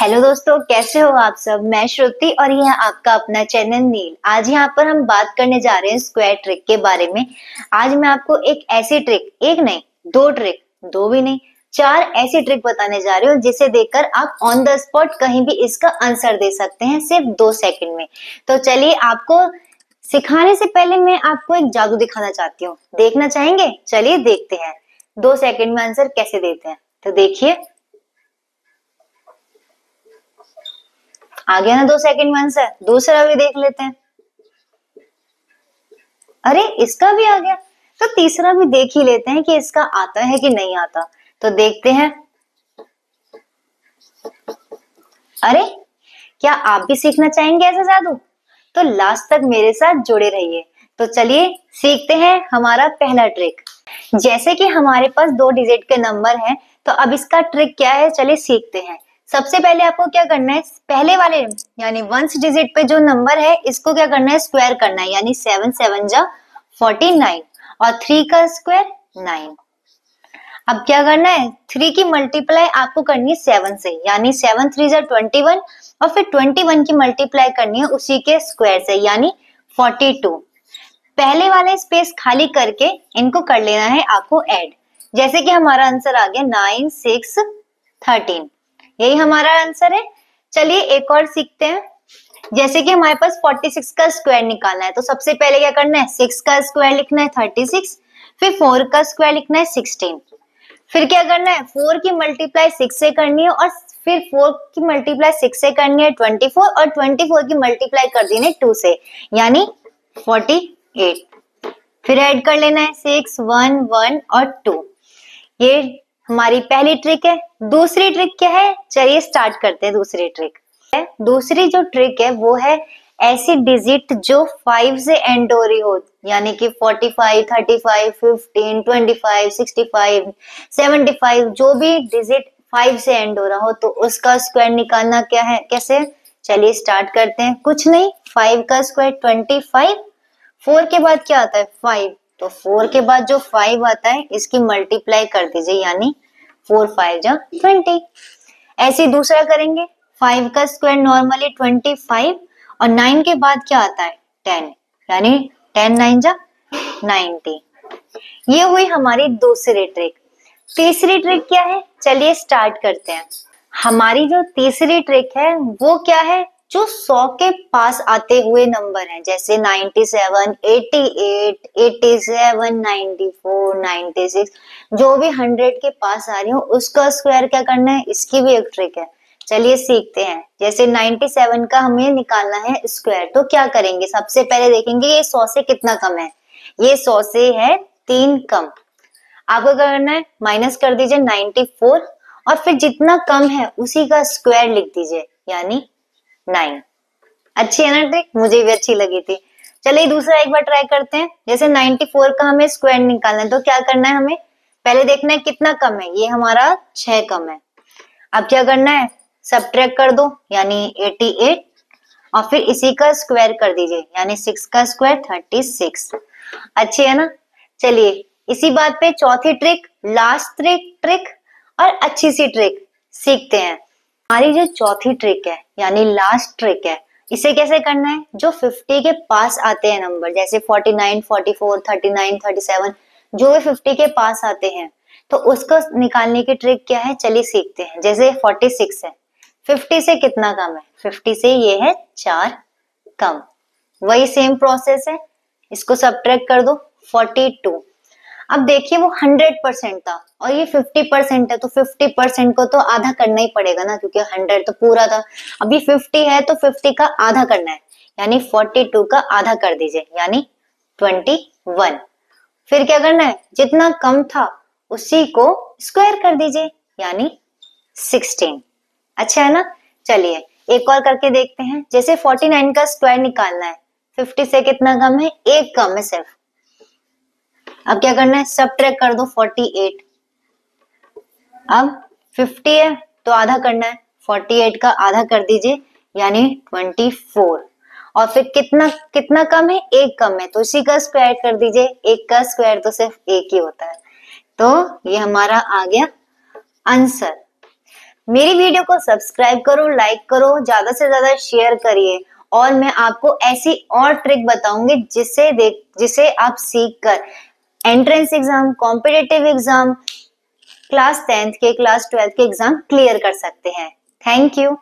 Hello दोस्तों, कैसे हो आप सब। मैं श्रुति और यह आपका अपना चैनल नील। आज यहाँ पर हम बात करने जा रहे हैं स्क्वायर ट्रिक के बारे में। आज मैं आपको एक ऐसी ट्रिक, एक नहीं दो ट्रिक, दो भी नहीं चार ऐसी ट्रिक बताने जा रही हूँ जिसे देखकर आप ऑन द स्पॉट कहीं भी इसका आंसर दे सकते हैं सिर्फ 2 सेकंड में। तो चलिए, आपको सिखाने से पहले मैं आपको एक जादू दिखाना चाहती हूँ। देखना चाहेंगे? चलिए देखते हैं 2 सेकंड में आंसर कैसे देते हैं। तो देखिए, आ गया ना 2 सेकंड में आंसर। दूसरा भी देख लेते हैं। अरे, इसका भी आ गया। तो तीसरा भी देख ही लेते हैं कि इसका आता है कि नहीं आता। तो देखते हैं। अरे, क्या आप भी सीखना चाहेंगे ऐसा जादू? तो लास्ट तक मेरे साथ जुड़े रहिए। तो चलिए सीखते हैं हमारा पहला ट्रिक। जैसे कि हमारे पास 2 डिजिट के नंबर हैं, तो अब इसका ट्रिक क्या है, चलिए सीखते हैं। सबसे पहले आपको क्या करना है, पहले वाले यानी 1 डिजिट पे जो नंबर है इसको क्या करना है, स्क्वायर करना है। यानी 7 7 जा 49 और 3 का स्क्वायर 9। अब क्या करना है, 3 की मल्टीप्लाई आपको करनी है 7 से, यानी 7 3 जा 21 और फिर 21 की मल्टीप्लाई करनी है उसी के स्क्वायर से, यानी 42। पहले वाले स्पेस खाली करके इनको कर लेना है आपको ऐड। जैसे कि हमारा आंसर आ गया 9 6 13। यही हमारा आंसर है। चलिए एक और सीखते हैं। जैसे कि हमारे पास 46 का स्क्वायर निकालना है, तो सबसे पहले क्या करना है, 6 का स्क्वायर लिखना है 36, फिर 4 का स्क्वायर लिखना है 16, फिर क्या करना है, 4 की मल्टीप्लाई 6 से करनी है और फिर 4 की मल्टीप्लाई 6 से करनी है 24 और 24 की मल्टीप्लाई कर देनी है 2 से, यानी 48। फिर ऐड कर लेना है 6 1 1 और 2। ये हमारी पहली ट्रिक है। दूसरी ट्रिक क्या है, चलिए स्टार्ट करते हैं। दूसरी ट्रिक है, दूसरी जो ट्रिक है वो है ऐसी डिजिट जो 5 से एंड हो रही हो, यानी कि 45 35 15 25 65 75, जो भी डिजिट 5 से एंड हो रहा हो तो उसका स्क्वायर निकालना क्या है, कैसे। चलिए स्टार्ट करते हैं। कुछ नहीं, 5 का स्क्वायर 25, 4 के बाद क्या आता है 5, तो 4 के बाद जो 5 आता है इसकी मल्टीप्लाई कर दीजिए, यानी 4 5 जा 20। ऐसे दूसरा करेंगे। 5 का स्क्वायर नॉर्मली 25 और 9 के बाद क्या आता है 10, यानी 10 9 जा 90। ये हुई हमारी दूसरी ट्रिक। तीसरी ट्रिक क्या है, चलिए स्टार्ट करते हैं। हमारी जो तीसरी ट्रिक है वो क्या है, जो 100 के पास आते हुए नंबर हैं, जैसे 97 88 87 94 96, जो भी 100 के पास आ रही हो उसका स्क्वायर क्या करना है, इसकी भी एक ट्रिक है। चलिए सीखते हैं। जैसे 97 का हमें निकालना है स्क्वायर, तो क्या करेंगे, सबसे पहले देखेंगे ये 100 से कितना कम है। ये 100 से है 3 कम। आपको क्या करना है, माइनस कर दीजिए 94 और फिर जितना कम है उसी का स्क्वायर लिख दीजिए, यानी 9। अच्छी है ना ट्रिक, मुझे भी अच्छी लगी थी। चलिए दूसरा एक बार ट्राई करते हैं। जैसे 94 का हमें स्क्वायर निकालना है, तो क्या करना है, हमें पहले देखना है कितना कम है। ये हमारा 6 कम है। अब क्या करना है, सब्ट्रैक्ट कर दो, यानी 88 और फिर इसी का स्क्वायर कर दीजिए, यानी 6 का स्क्वायर 36। अच्छी है ना। चलिए इसी बात पे चौथी ट्रिक, लास्ट ट्रिक और अच्छी सी ट्रिक सीखते हैं। हमारी जो चौथी ट्रिक है यानी लास्ट ट्रिक है, इसे कैसे करना है, जो 50 के पास आते हैं नंबर, जैसे 49 44 39 37, जो भी 50 के पास आते हैं तो उसको निकालने की ट्रिक क्या है, चलिए सीखते हैं। जैसे 46 है, 50 से कितना कम है, 50 से ये है 4 कम। वही सेम प्रोसेस है, इसको सब्ट्रैक्ट कर दो 42। अब देखिए वो 100% था और ये 50% है, तो 50% को तो आधा करना ही पड़ेगा ना, क्योंकि 100 तो पूरा था। अभी 50 है तो 50 का आधा करना है, यानी 42 का आधा कर दीजिए, यानी 21। फिर क्या करना है, जितना कम था उसी को स्क्वायर कर दीजिए, यानी 16। अच्छा है ना। चलिए एक और करके देखते हैं। जैसे 49 का स्क्वायर निकालना है, 50 से कितना कम है, 1 कम है सिर्फ। अब क्या करना है, सब्ट्रैक्ट कर दो 48। अब 50 है तो आधा करना है, 48 का आधा कर दीजिए, यानी 24। और फिर कितना कितना कम है, 1 कम है, तो इसी का स्क्वायर कर दीजिए। 1 का स्क्वायर तो सिर्फ 1 ही होता है। तो ये हमारा आ गया आंसर। मेरी वीडियो को सब्सक्राइब करो, लाइक करो, ज्यादा से ज्यादा शेयर करिए और मैं आपको ऐसी और ट्रिक बताऊंगी जिसे आप सीख कर entrance exam, competitive exam, class 10th के, क्लास 12th के एग्जाम क्लियर कर सकते हैं। Thank you.